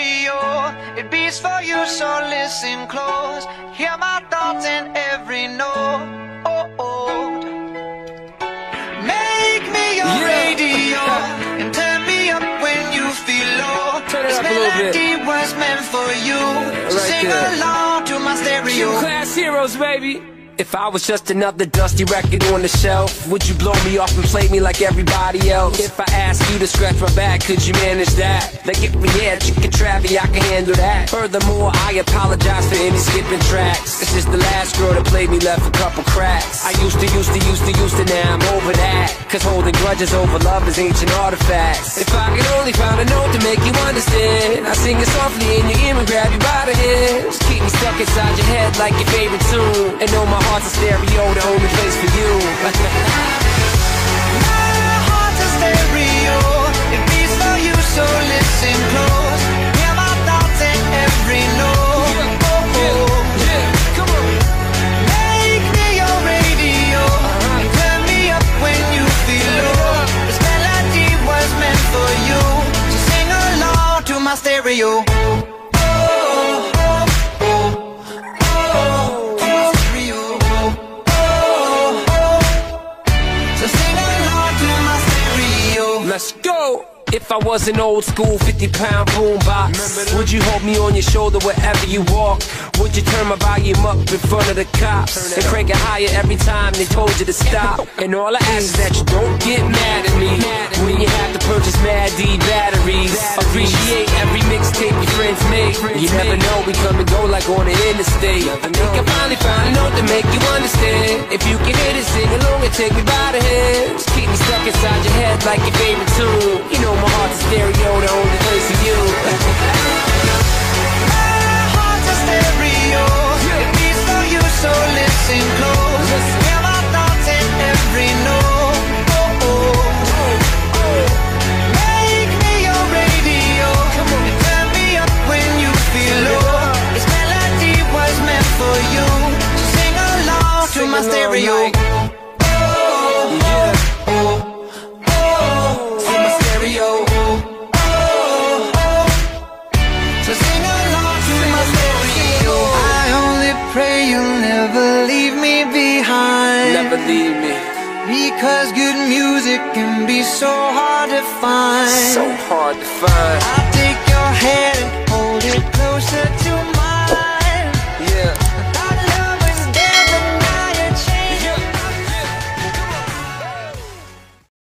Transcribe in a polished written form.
stereo, it beats for you, so listen close. Hear my thoughts in every note. Make me your radio and turn me up when you feel low. This melody was meant for you, so sing along to my stereo. Class heroes, baby. If I was just another dusty record on the shelf, would you blow me off and play me like everybody else? If I asked you to scratch my back, could you manage that? Like if we had chicken travy, I can handle that. Furthermore, I apologize for any skipping tracks. This is the last girl that played me, left a couple cracks. I used to, now I'm over that. Cause holding grudges over love is ancient artifacts. If I could only find a note to make you understand, I sing it softly in your ear and grab you by the hands. Keep me stuck inside your head like your favorite tune, and know my heart's a stereo, the only place for you. My heart's a stereo, it beats for you, so listen close. Hear my thoughts in every note. Come on. Make me your radio, and turn me up when you feel low. This melody was meant for you, so sing along to my stereo. Let's go! If I was an old school 50-pound boombox, would you hold me on your shoulder wherever you walk? Would you turn my volume up in front of the cops and crank it higher every time they told you to stop? And all I ask is that you don't get mad at me when you have to purchase Mad D batteries. Appreciate every mixtape your friends make. You never know, we come and go like on the interstate. I think I finally found a note to make you understand. If you can hit it, sing along and take me by the hands. Keep me stuck inside your head like your favorite tune. You know my heart's a stereo, the only place for you. My heart's a stereo, it beats for you, so listen close. Hear my thoughts in every note. Make me your radio, and turn me up when you feel low. This melody was meant for you, so sing along to my stereo. Pray you'll never leave me behind. Never leave me. Because good music can be so hard to find. So hard to find. I'll take your hand and hold it closer